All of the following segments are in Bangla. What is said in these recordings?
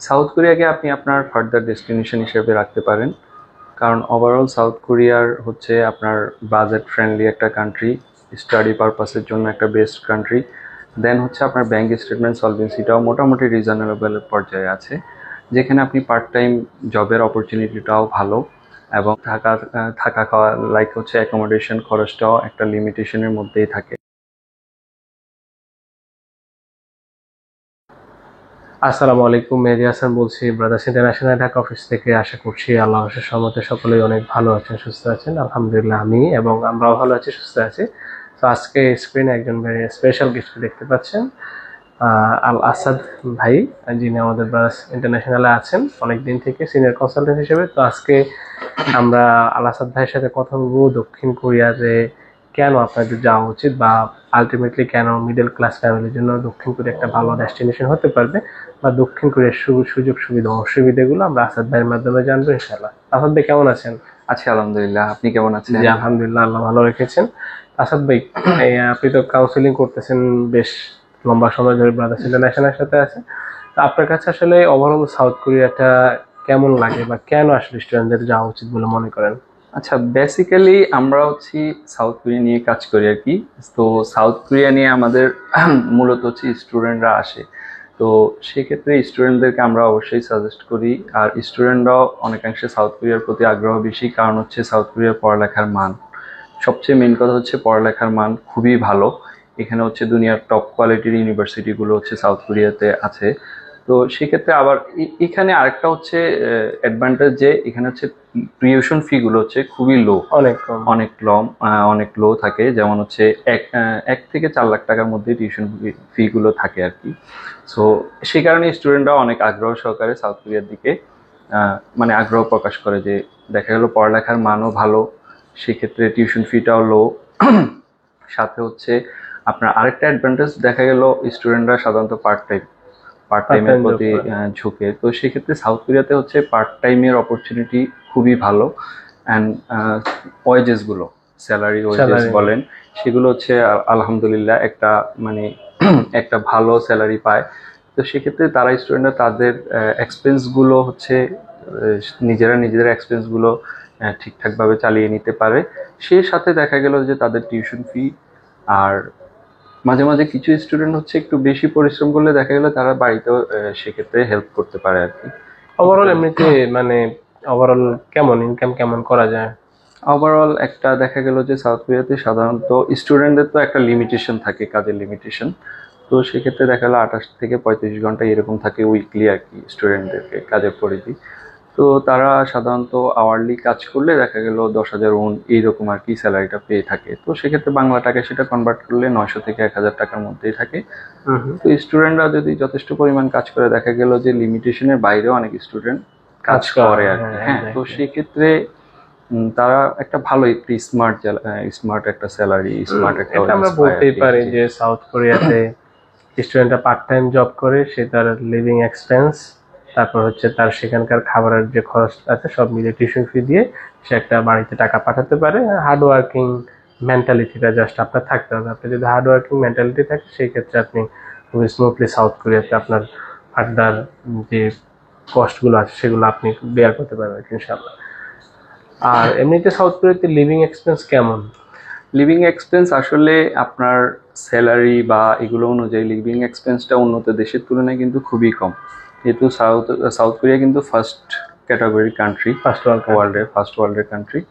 সাউথ কোরিয়াকে আপনি আপনার ফার্দার ডেস্টিনেশন হিসেবে রাখতে পারেন, কারণ ওভারঅল সাউথ কোরিয়ার হচ্ছে আপনার বাজেট ফ্রেন্ডলি একটা কান্ট্রি, স্টাডি পারপাসের জন্য একটা বেস্ট কান্ট্রি। দেন হচ্ছে আপনার ব্যাংক স্টেটমেন্ট সলভেন্সিটাও মোটামুটি রিজনেবল পর্যায়ে আছে, যেখানে আপনি পার্ট টাইম জবের অপরচুনিটিটাও ভালো, এবং থাকা থাকা খাওয়া লাইক হচ্ছে অ্যাকোমোডেশন খরচটাও একটা লিমিটেশনের মধ্যেই থাকে। আসসালামু আলাইকুম, মেহেদী হাসান বলছি ব্রাদার্স ইন্টারন্যাশনাল ঢাকা অফিস থেকে। আশা করছি আল্লাহর রহমতে সকলেই অনেক ভালো আছেন, সুস্থ আছেন। আলহামদুলিল্লাহ আমি এবং আমরাও ভালো আছি, সুস্থ আছি। তো আজকে স্ক্রিনে একজন ভেরি স্পেশাল গেস্টকে দেখতে পাচ্ছেন, আল আসাদ ভাই, যিনি আমাদের ব্রাদার্স ইন্টারন্যাশনালে আছেন অনেকদিন থেকে সিনিয়র কনসালটেন্ট হিসেবে। তো আজকে আমরা আল আসাদ ভাইয়ের সাথে কথা বলবো দক্ষিণ কোরিয়াতে কেন আপনাদের যাওয়া উচিত, বা আলটিমেটলি কেন মিডল ক্লাস ফ্যামিলির জন্য দক্ষিণ কোরিয়া একটা ভালো ডেস্টিনেশন হতে পারবে, বা দক্ষিণ কোরিয়ার সুযোগ সুবিধা অসুবিধাগুলো আমরা আসাদ ভাইয়ের মাধ্যমে জানবো ইনশাআল্লাহ। আসাদ ভাই কেমন আছেন? আছি আলহামদুলিল্লাহ, আপনি কেমন আছেন? জি আলহামদুলিল্লাহ, আল্লাহ ভালো রেখেছেন। আসাদ ভাই, আপনি তো কাউন্সিলিং করতেছেন বেশ লম্বা সময় ধরে, ব্রাদার্স ইন্টারন্যাশনাল সাথে আছে। তো আপনার কাছে আসলে ওভারঅল সাউথ কোরিয়াটা কেমন লাগে, বা কেন আসলে স্টুডেন্টদের যাওয়া উচিত বলে মনে করেন? আচ্ছা, বেসিক্যালি আমরা হচ্ছে সাউথ কোরিয়া নিয়ে কাজ করি আর কি। তো সাউথ কোরিয়া নিয়ে আমাদের মূলত হচ্ছে স্টুডেন্টরা আসে। তো সেক্ষেত্রে স্টুডেন্টদেরকে আমরা অবশ্যই সাজেস্ট করি, আর স্টুডেন্টরাও অনেকাংশে সাউথ কোরিয়ার প্রতি আগ্রহ বেশি, কারণ হচ্ছে সাউথ কোরিয়ার পড়ালেখার মান, সবচেয়ে মেন কথা হচ্ছে পড়ালেখার মান খুবই ভালো। এখানে হচ্ছে দুনিয়ার টপ কোয়ালিটির ইউনিভার্সিটিগুলো হচ্ছে সাউথ কোরিয়াতে আছে। তো সেক্ষেত্রে আবার এখানে আরেকটা হচ্ছে অ্যাডভান্টেজ, যে এখানে হচ্ছে টিউশন ফি গুলো হচ্ছে খুবই লো, অনেক কম। অনেক লো থাকে। যেমন হচ্ছে 1 থেকে 4 লাখ টাকার মধ্যে টিউশন ফি গুলো থাকে আর কি। সো সেই কারণে স্টুডেন্টরা অনেক আগ্রহ সহকারে সাউথ কোরিয়ার দিকে মানে আগ্রহ প্রকাশ করে, যে দেখা গেল পড়ালেখার মানও ভালো, সেক্ষেত্রে টিউশন ফিটাও লো। সাথে হচ্ছে আপনার আরেকটা অ্যাডভান্টেজ দেখা গেল, স্টুডেন্টরা সাধারণত পার্ট টাইমের প্রতি ঝুঁকে। তো সেক্ষেত্রে সাউথ কোরিয়াতে হচ্ছে পার্ট টাইমের অপরচুনিটি খুবই ভালো। অ্যান্ড ওয়েজেসগুলো, স্যালারি ওয়েজেস বলেন, সেগুলো হচ্ছে আলহামদুলিল্লাহ একটা মানে একটা ভালো স্যালারি পায়। তো সেক্ষেত্রে তারা স্টুডেন্টরা তাদের এক্সপেন্সগুলো হচ্ছে নিজেদের এক্সপেন্সগুলো ঠিকঠাকভাবে চালিয়ে নিতে পারে। সেই সাথে দেখা গেল যে তাদের টিউশন ফি, আর মাঝে মাঝে কিছু স্টুডেন্ট হচ্ছে একটু বেশি পরিশ্রম করলে দেখা গেল তারা বাড়িতেও সেক্ষেত্রে হেল্প করতে পারে আর কি। ওভারঅল এমনিতে মানে ওভারঅল কেমন ইনকাম কেমন করা যায়? ওভারঅল একটা দেখা গেল যে সাউথ কোরিয়াতে সাধারণত স্টুডেন্টদের তো একটা লিমিটেশন থাকে, কাজের লিমিটেশন। তো সেক্ষেত্রে দেখা গেলো 28 থেকে 35 ঘন্টা এরকম থাকে উইকলি আর কি স্টুডেন্টদেরকে কাজের পরিধি। তো তারা সাধারণত আওয়ারলি কাজ করলে দেখা গেল 10,000 উন এইরকম আর কি স্যালারিটা পেয়ে থাকে। তো সেক্ষেত্রে বাংলা টাকায় সেটা কনভার্ট করলে 900 থেকে 1,000 টাকার মধ্যেই থাকে। তো স্টুডেন্টরা যদি যথেষ্ট পরিমাণ কাজ করে, দেখা গেল যে লিমিটেশনের বাইরেও অনেক স্টুডেন্ট কাজ করে আর কি। হ্যাঁ, তো সেক্ষেত্রে তারা একটা ভালো একটি স্মার্ট একটা স্যালারি, স্মার্ট একটা এটা আমরা বলতেই পারি যে সাউথ কোরিয়াতে স্টুডেন্টরা পার্ট টাইম জব করে, সে তার লিভিং এক্সপেন্স, তারপর হচ্ছে তার সেখানকার খাবারের যে খরচ আছে সব মিলে টিউশন ফি দিয়ে সে একটা বাড়িতে টাকা পাঠাতে পারে। হার্ড ওয়ার্কিং মেন্টালিটিটা জাস্ট আপনার থাকতে হবে। আপনি যদি হার্ড ওয়ার্কিং মেন্টালিটি থাকে, সেই ক্ষেত্রে আপনি খুবই স্মুথলি সাউথ কোরিয়াতে আপনার ফার্দার যে কস্টগুলো আছে সেগুলো আপনি বেয়ার করতে পারবেন ইনশাআল্লাহ। আর এমনিতে সাউথ কোরিয়াতে লিভিং এক্সপেন্স কেমন? লিভিং এক্সপেন্স আসলে আপনার স্যালারি বা এগুলো অনুযায়ী লিভিং এক্সপেন্সটা উন্নত দেশের তুলনায় কিন্তু খুবই কম, যেহেতু সাউথ কোরিয়া কিন্তু ফার্স্ট ক্যাটাগরি কান্ট্রি, ফার্স্ট ওয়ার্ল্ডের কান্ট্রি।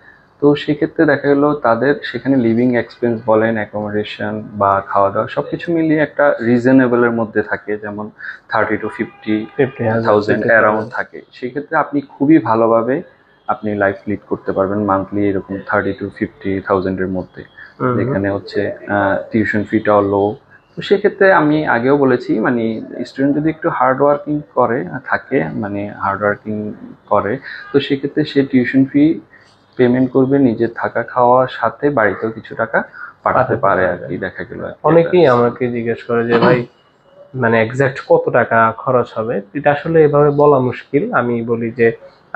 তো সেক্ষেত্রে দেখা গেল তাদের সেখানে লিভিং এক্সপেন্স বলেন, অ্যাকোমোডেশন বা খাওয়া দাওয়া সবকিছু মিলিয়ে একটা রিজনেবলের মধ্যে থাকে, যেমন 30 to 50,000 অ্যারাউন্ড থাকে। সেক্ষেত্রে আপনি খুবই ভালোভাবে আপনি লাইফ লিড করতে পারবেন মান্থলি এরকম 30 to 50,000 মধ্যে, যেখানে হচ্ছে টিউশন ফিটাও লো। তো সেক্ষেত্রে আমি আগেও বলেছি, মানে স্টুডেন্ট যদি একটু হার্ড ওয়ার্কিং করে থাকে, মানে হার্ড ওয়ার্কিং করে, তো সেক্ষেত্রে সে টিউশন ফি পেমেন্ট করবে, নিজের থাকা খাওয়ার সাথে বাড়িতেও কিছু টাকা পাঠাতে পারে আর কি। দেখা গেল অনেকেই আমাকে জিজ্ঞেস করে যে ভাই মানে এক্সাক্ট কত টাকা খরচ হবে, এটা আসলে এভাবে বলা মুশকিল। আমি বলি যে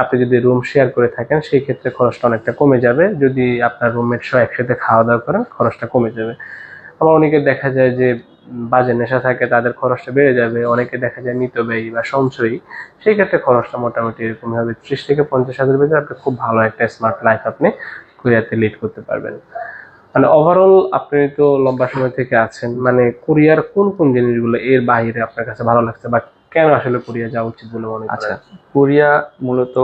আপনি যদি রুম শেয়ার করে থাকেন সেই ক্ষেত্রে খরচটা অনেকটা কমে যাবে, যদি আপনার রুমমেট সহ একসাথে খাওয়া দাওয়া করেন খরচটা কমে যাবে। আবার অনেকে দেখা যায় যে বাজে নেশা থাকে তাদের খরচটা বেড়ে যাবে, অনেকে দেখা যায় মিতব্যয়ী বা সঞ্চয়ী, সেই ক্ষেত্রে খরচটা মোটামুটি এরকম হবে 30 থেকে 50 হাজার ভিতরে আপনি খুব ভালো একটা স্মার্ট লাইফ আপনি কোরিয়াতে লিড করতে পারবেন। মানে ওভারঅল আপনি তো লম্বা সময় থেকে আছেন, মানে কোরিয়ার কোন কোন জিনিসগুলো এর বাইরে আপনার কাছে ভালো লাগছে বা কেন আসলে কোরিয়া যাওয়া উচিত বলে মনে আচ্ছা, করেন? কোরিয়া মূলত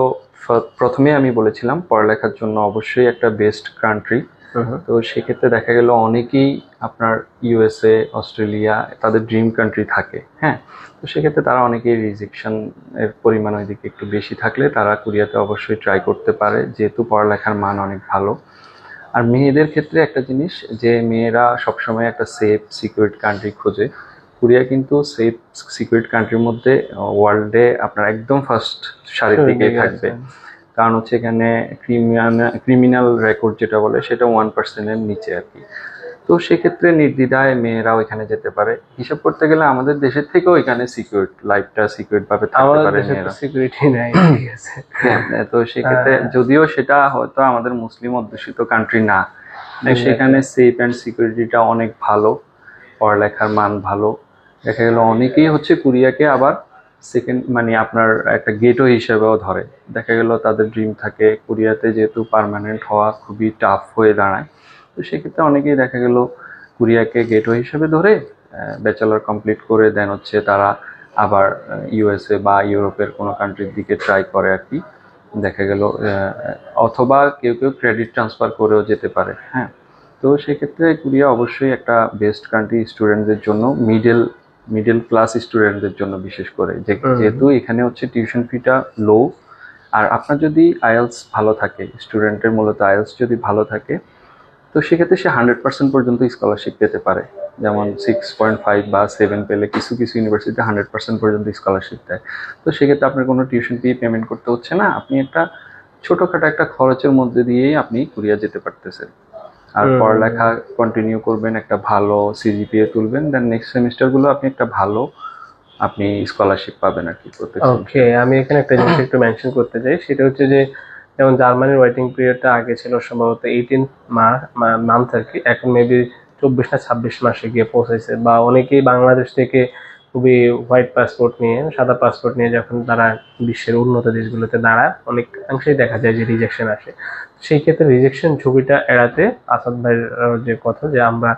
প্রথমে আমি বলেছিলাম পড়ালেখার জন্য অবশ্যই একটা বেস্ট কান্ট্রি। তো সেক্ষেত্রে দেখা গেল অনেকেই আপনার ইউএসএ, অস্ট্রেলিয়া তাদের ড্রিম কান্ট্রি থাকে, হ্যাঁ। তো সেক্ষেত্রে তারা অনেকেই রিজেকশন এর পরিমাণ ওইদিকে একটু বেশি থাকলে তারা কোরিয়াতে অবশ্যই ট্রাই করতে পারে, যেহেতু পড়ালেখার মান অনেক ভালো। আর মেয়েদের ক্ষেত্রে একটা জিনিস, যে মেয়েরা সবসময় একটা সেফ সিকিউরিট কান্ট্রি খোঁজে। কোরিয়া কিন্তু সেফ সিকিউরিট কান্ট্রির মধ্যে ওয়ার্ল্ডে আপনার একদম ফার্স্ট সারির দিকেই থাকবে। কারণ হচ্ছে এখানে ক্রিমিনাল রেকর্ড যেটা বলে সেটা 1%-এর নিচে আর কি। তো সেক্ষেত্রে নির্দ্বিধায় মেয়েরাও এখানে যেতে পারে। হিসাব করতে গেলে আমাদের দেশের থেকেও এখানে সিকিউর, লাইফটা সিকিউর ভাবে থাকতে পারে মেয়েরা। সিকিউরিটি নাই, ঠিক আছে। হ্যাঁ, তো সেক্ষেত্রে যদিও সেটা হয়তো আমাদের মুসলিম অধ্যুষিত কান্ট্রি না, সেখানে সেফ অ্যান্ড সিকিউরিটিটা অনেক ভালো, পড়ালেখার মান ভালো। দেখা গেল অনেকেই হচ্ছে কোরিয়াকে আবার সেকেন্ড মানে আপনার একটা গেটওয়ে হিসেবেও ধরে। দেখা গেল তাদের ড্রিম থাকে কোরিয়াতে, যেহেতু পার্মানেন্ট হওয়া খুবই টাফ হয়ে দাঁড়ায়। তো সেক্ষেত্রে অনেকেই দেখা গেল কোরিয়াকে গেটওয়ে হিসেবে ধরে ব্যাচেলর কমপ্লিট করে দেন হচ্ছে তারা আবার ইউএসএ বা ইউরোপের কোনো কান্ট্রির দিকে ট্রাই করে আর কি। দেখা গেল অথবা কেউ কেউ ক্রেডিট ট্রান্সফার করেও যেতে পারে, হ্যাঁ। তো সেক্ষেত্রে কোরিয়া অবশ্যই একটা বেস্ট কান্ট্রি স্টুডেন্টদের জন্য, মিডল ক্লাস স্টুডেন্টদের জন্য বিশেষ করে, যেহেতু এখানে হচ্ছে টিউশন ফিটা লো। আর আপনার যদি আইএলস ভালো থাকে, স্টুডেন্টের মূলত আইএলস যদি ভালো থাকে, তো সেক্ষেত্রে সে 100% পর্যন্ত স্কলারশিপ পেতে পারে। যেমন 6.5 বা 7 পেলে কিছু কিছু ইউনিভার্সিটিতে 100% পর্যন্ত স্কলারশিপ দেয়। তো সেক্ষেত্রে আপনার কোনো টিউশন ফি পেমেন্ট করতে হচ্ছে না, আপনি একটা ছোটখাটো একটা খরচের মধ্যে দিয়েই আপনি কোরিয়া যেতে পারতেছেন। আর পড়ালেখা কন্টিনিউ করবেন, একটা ভালো সিজিপিএ তুলবেন, দেন নেক্সট সেমিস্টারগুলো আপনি একটা ভালো আপনি স্কলারশিপ পাবেন আর কি প্রত্যেক ওকে, সেমিস্টারে। আমি এখানে একটা জিনিস একটু মেনশন করতে চাই, সেটা হচ্ছে যে যেমন জার্মানির ওয়েটিং পিরিয়ডটা আগে ছিল সম্ভবত 18 মান্থ আর কি, এখন মেবি 24 না 26 মাসে গিয়ে পৌঁছেছে। বা অনেকেই বাংলাদেশ থেকে খুবই হোয়াইট পাসপোর্ট নিয়ে, সাদা পাসপোর্ট নিয়ে যখন তারা বিশ্বের উন্নত দেশগুলোতে দাঁড়ায়, অনেকাংশেই দেখা যায় যে রিজেকশন আসে। সেই ক্ষেত্রে রিজেকশন ঝুঁকিটা এড়াতে আসাদ ভাইয়ের যে কথা, যে আমরা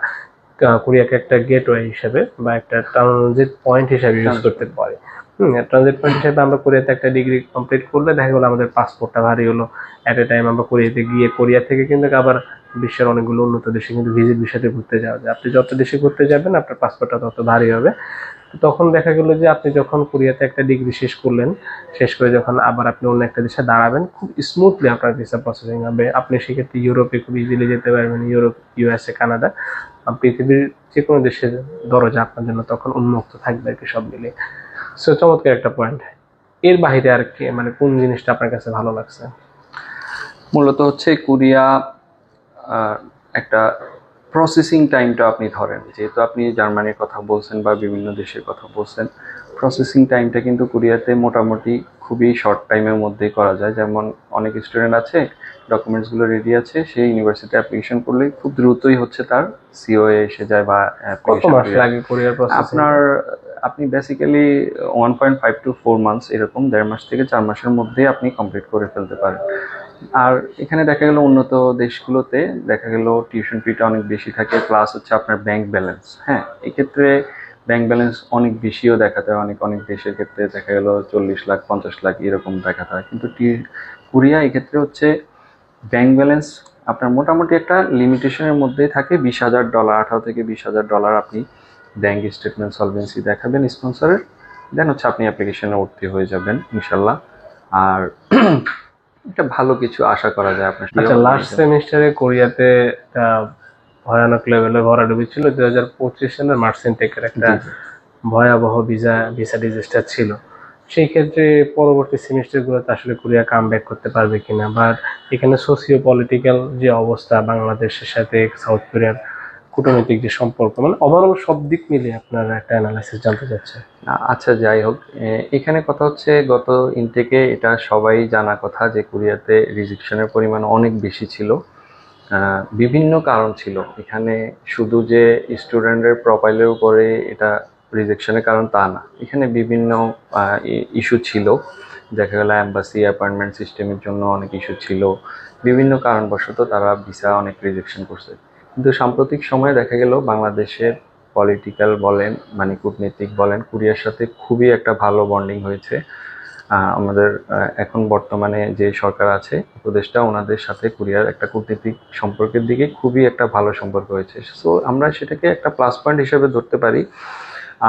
কোরিয়াকে একটা গেটওয়ে হিসেবে বা একটা ট্রানজিট পয়েন্ট হিসেবে ইউজ করতে পারি। ট্রানজিট পয়েন্ট হিসেবে আমরা কোরিয়াতে একটা ডিগ্রি কমপ্লিট করলে দেখা গেলো আমাদের পাসপোর্টটা ভারী হলো, এট এ টাইম আমরা কোরিয়াতে গিয়ে কোরিয়া থেকে কিন্তু আবার বিশ্বের অনেকগুলো উন্নত দেশে কিন্তু ভিজিট ভিসাতে ঘুরতে যাওয়া যায়। আপনি যত দেশে ঘুরতে যাবেন আপনার পাসপোর্টটা তত ভারী হবে। তো তখন দেখা গেলো যে আপনি যখন কোরিয়াতে একটা ডিগ্রি শেষ করলেন, শেষ করে যখন আবার আপনি অন্য একটা দেশে দাঁড়াবেন, খুব স্মুথলি আপনার ভিসা প্রসেসিং হবে। আপনি সেক্ষেত্রে ইউরোপে খুব ইজিলি যেতে পারবেন, ইউরোপ, ইউএসএ, কানাডা, পৃথিবীর যে কোনো দেশের দরজা আপনার জন্য তখন উন্মুক্ত থাকবে আর কি, সব মিলিয়ে। সো চমৎকার একটা পয়েন্ট। এর বাইরে আর কি মানে কোন জিনিসটা আপনার কাছে ভালো লাগছে? মূলত হচ্ছে কোরিয়া একটা প্রসেসিং টাইমটা আপনি ধরেন, যেহেতু আপনি জার্মানির কথা বলছেন বা বিভিন্ন দেশের কথা বলছেন, প্রসেসিং টাইমটা কিন্তু কোরিয়াতে মোটামুটি খুবই শর্ট টাইমের মধ্যেই করা যায়। যেমন অনেক স্টুডেন্ট আছে, ডকুমেন্টসগুলো রেডি আছে, সেই ইউনিভার্সিটি অ্যাপ্লিকেশন করলে খুব দ্রুতই হচ্ছে তার সিওএ এসে যায় বা কত মাস লাগে কোরিয়ার প্রসেসিং? আপনার আপনি বেসিক্যালি 1.5 to 4 months, এরকম 1.5 থেকে 4 মাসের মধ্যে আপনি কমপ্লিট করে ফেলতে পারেন। আর এখানে দেখা গেল উন্নত দেশগুলোতে দেখা গেল টিউশন ফিটা অনেক বেশি থাকে, প্লাস হচ্ছে আপনার ব্যাংক ব্যালেন্স, হ্যাঁ, এক্ষেত্রে ব্যাংক ব্যালেন্স অনেক বেশিও দেখাতে হয়। অনেক অনেক দেশের ক্ষেত্রে দেখা গেল 40 লাখ 50 লাখ এরকম দেখাতে হয়, কিন্তু কোরিয়া এক্ষেত্রে হচ্ছে ব্যাংক ব্যালেন্স আপনার মোটামুটি একটা লিমিটেশনের মধ্যেই থাকে। $20,000, $18,000 থেকে $20,000 আপনি ব্যাংক স্টেটমেন্ট সলভেন্সি দেখাবেন স্পন্সরের, দেন হচ্ছে আপনি অ্যাপ্লিকেশনে ভর্তি হয়ে যাবেন ইনশাল্লাহ। আর একটা ভালো কিছু আশা করা যায় আপনার। আচ্ছা, লাস্ট সেমিস্টারে কোরিয়াতে ভয়ানক লেভেলে ভরাডুবি ছিল। 2025 সালের মার্চ ইনটেকের একটা ভয়াবহ ভিসা ডিজাস্টার ছিল। সেই ক্ষেত্রে পরবর্তী সেমিস্টারগুলোতে আসলে কোরিয়া কাম ব্যাক করতে পারবে কিনা, বা এখানে সোশিও পলিটিক্যাল যে অবস্থা বাংলাদেশের সাথে সাউথ কোরিয়ার কূটনৈতিক যে সম্পর্ক, মানে ওভারঅল সব দিক মিলিয়ে আপনার একটা অ্যানালাইসিস জানতে চাচ্ছে। আচ্ছা, যাই হোক, এখানে কথা হচ্ছে গত ইনটেকে এটা সবাই জানা কথা যে কোরিয়াতে রিজেকশনের পরিমাণ অনেক বেশি ছিল। বিভিন্ন কারণ ছিল এখানে। শুধু যে স্টুডেন্টের প্রোফাইলের উপরে এটা রিজেকশনের কারণ তা না, এখানে বিভিন্ন ইস্যু ছিল। দেখা গেল এম্বাসি অ্যাপয়েন্টমেন্ট সিস্টেমের জন্য অনেক ইস্যু ছিল, বিভিন্ন কারণবশত তারা ভিসা অনেক রিজেকশন করছে। কিন্তু সাম্প্রতিক সময়ে দেখা গেল বাংলাদেশের পলিটিক্যাল বলেন, মানে কূটনীতিক বলেন, কোরিয়ার সাথে খুবই একটা ভালো বন্ডিং হয়েছে। আমাদের এখন বর্তমানে যে সরকার আছে, উপদেষ্টা, ওনাদের সাথে কোরিয়ার একটা কূটনীতিক সম্পর্কের দিকে খুবই একটা ভালো সম্পর্ক হয়েছে। সো আমরা সেটাকে একটা প্লাস পয়েন্ট হিসেবে ধরতে পারি।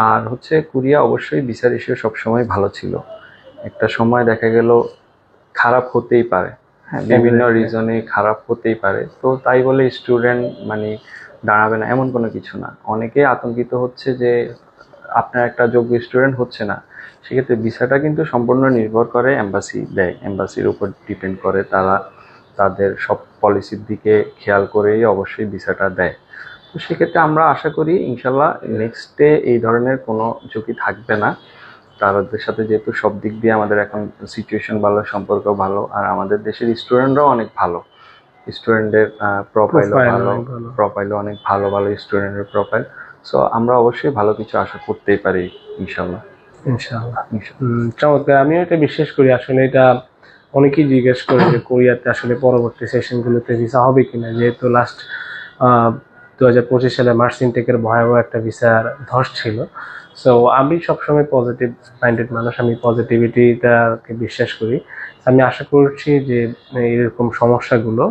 আর হচ্ছে কোরিয়া অবশ্যই ভিসার ইস্যু সবসময় ভালো ছিল। একটা সময় দেখা গেল খারাপ হতেই পারে, হ্যাঁ, বিভিন্ন রিজনে খারাপ হতেই পারে। তো তাই বলে স্টুডেন্ট মানে দাঁড়াবে না এমন কোনো কিছু না। অনেকে আতঙ্কিত হচ্ছে যে আপনার একটা যোগ্য স্টুডেন্ট হচ্ছে না, সেক্ষেত্রে ভিসাটা কিন্তু সম্পূর্ণ নির্ভর করে এম্বাসি দেয়, এম্বাসির উপর ডিপেন্ড করে। তারা তাদের সব পলিসির দিকে খেয়াল করেই অবশ্যই ভিসাটা দেয়। তো সেক্ষেত্রে আমরা আশা করি ইনশাল্লাহ নেক্সটে এই ধরনের কোনো ঝুঁকি থাকবে না। তাদের সাথে যেহেতু সব দিক দিয়ে আমাদের এখন সিচুয়েশন ভালো, সম্পর্ক ভালো, আর আমাদের দেশের স্টুডেন্টরাও অনেক ভালো, স্টুডেন্টের প্রোফাইলও ভালো, প্রোফাইলও অনেক ভালো ভালো স্টুডেন্টের প্রোফাইল। সো আমরা অবশ্যই ভালো কিছু আশা করতেই পারি ইনশাল্লাহ। ইনশাআল্লাহ। চমৎকার। আমিও এটা বিশ্বাস করি। আসলে এটা অনেকেই জিজ্ঞেস করে যে কোরিয়াতে আসলে পরবর্তী সেশনগুলোতে ভিসা হবে কিনা, যেহেতু লাস্ট 2025 সালে মার্চ ইনটেকের ভয়াবহ একটা ভিসার ধস ছিল। সো আমি সবসময় পজিটিভ মাইন্ডেড মানুষ, আমি পজিটিভিটিটাকে বিশ্বাস করি। আমি আশা করছি যে এরকম সমস্যাগুলো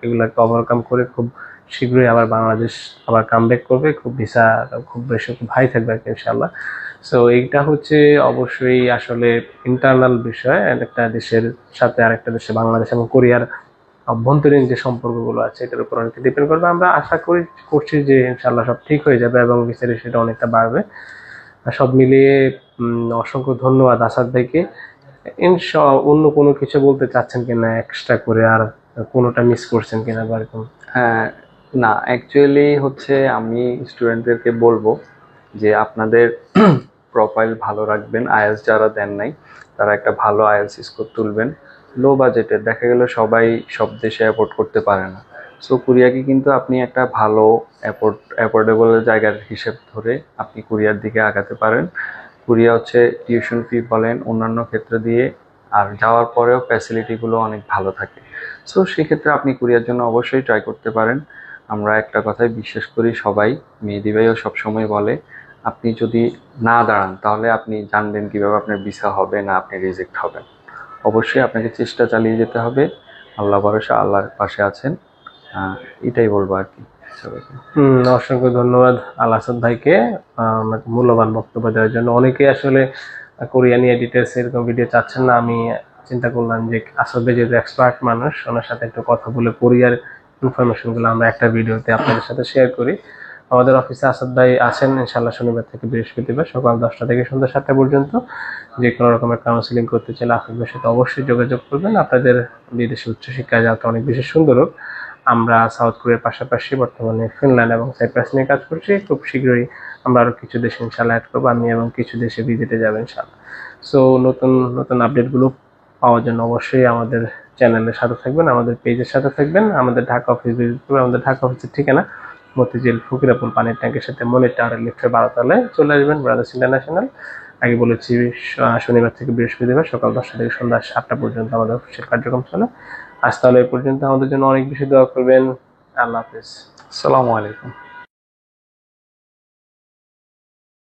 এগুলাকে ওভারকাম করে খুব শীঘ্রই আবার বাংলাদেশ আবার কামব্যাক করবে, খুব ভিসা খুব বেশি খুব হাই থাকবে আর কি ইনশাআল্লাহ। সো এইটা হচ্ছে অবশ্যই আসলে ইন্টারনাল বিষয়, একটা দেশের সাথে আরেকটা দেশে, বাংলাদেশ এবং কোরিয়ার অভ্যন্তরীণ যে সম্পর্কগুলো আছে এটার উপর অনেকটা ডিপেন্ড করবে। আমরা আশা করছি যে ইনশাআল্লাহ সব ঠিক হয়ে যাবে এবং ভিসার সেটা অনেকটা বাড়বে। সব মিলিয়ে অসংখ্য ধন্যবাদ আসাদ ভাইকে। অন্য কোনো কিছু বলতে চাচ্ছেন কিনা এক্সট্রা করে, আর কোনোটা মিস করছেন কিনা বা এরকম? না, অ্যাকচুয়ালি হচ্ছে আমি স্টুডেন্টদেরকে বলবো যে আপনাদের প্রোফাইল ভালো রাখবেন। আইএলটিএস যারা দেন নাই তারা একটা ভালো আইএলটিএস স্কোর তুলবেন। লো বাজেটের, দেখা গেল সবাই সব দেশে অ্যাফোর্ড করতে পারে না। সো কোরিয়াকে কিন্তু আপনি একটা ভালো অ্যাফোর্ডেবল জায়গার হিসেব ধরে আপনি কোরিয়ার দিকে আগাতে পারেন। কোরিয়া হচ্ছে টিউশন ফি বলেন, অন্যান্য ক্ষেত্র দিয়ে, আর যাওয়ার পরেও ফ্যাসিলিটিগুলো অনেক ভালো থাকে। সো সেক্ষেত্রে আপনি কোরিয়ার জন্য অবশ্যই ট্রাই করতে পারেন। আমরা একটা কথাই বিশ্বাস করি সবাই, মেহেদী ভাইও সবসময় বলে, আপনি যদি না দাঁড়ান তাহলে আপনি জানবেন কীভাবে আপনার ভিসা হবে না আপনি রিজেক্ট হবেন। অবশ্যই আপনাকে চেষ্টা চালিয়ে যেতে হবে। আল্লাহ ভরসা, আল্লাহর পাশে আছেন। এটাই বলবো আর কি সবাইকে। অসংখ্য ধন্যবাদ আল আসাদ ভাইকে আমাকে মূল্যবান বক্তব্য দেওয়ার জন্য। অনেকে আসলে কোরিয়া নিয়ে ডিটেলস এরকম ভিডিও চাচ্ছেন না। আমি চিন্তা করলাম যে আসাদ ভাই যেহেতু এক্সপার্ট মানুষ, ওনার সাথে একটু কথা বলে কোরিয়ার ইনফরমেশনগুলো আমরা একটা ভিডিওতে আপনাদের সাথে শেয়ার করি। আমাদের অফিসে আসাদ ভাই আছেন ইনশাআল্লাহ শনিবার থেকে বৃহস্পতিবার সকাল 10টা থেকে সন্ধ্যা 7টা পর্যন্ত। যে কোনো রকমের কাউন্সিলিং করতে চাইলে আসাদ ভাইয়ের সাথে অবশ্যই যোগাযোগ করবেন। আপনাদের বিদেশে উচ্চশিক্ষায় যাতে অনেক বেশি সুন্দর হোক। আমরা সাউথ কোরিয়ার পাশাপাশি বর্তমানে ফিনল্যান্ড এবং সাইপ্রাস নিয়ে কাজ করছি। খুব শীঘ্রই আমরা আরও কিছু দেশে ইনশাআল্লাহ অ্যাড করবো, আমি এবং কিছু দেশে ভিজিটে যাবো ইনশাআল্লাহ। সো নতুন নতুন আপডেটগুলো পাওয়ার জন্য অবশ্যই আমাদের চ্যানেলের সাথে থাকবেন, আমাদের পেজের সাথে থাকবেন। আমাদের ঢাকা অফিস ভিজিট করবেন। আমাদের ঢাকা অফিসের ঠিকানা মতিঝিল ফকিরাপুর পানির ট্যাঙ্কের সাথে মনির টাওয়ারের লিফটের 12 তলায় চলে আসবেন, ব্রাদার্স ইন্টারন্যাশনাল। আগে বলেছি শনিবার থেকে বৃহস্পতিবার সকাল 10টা থেকে সন্ধ্যা 7টা পর্যন্ত আমাদের অফিসের কার্যক্রম চলে। আজ তাহলে এই পর্যন্ত। আমাদের জন্য অনেক বেশি দোয়া করবেন। আল্লাহ হাফেজ। আসসালামু আলাইকুম।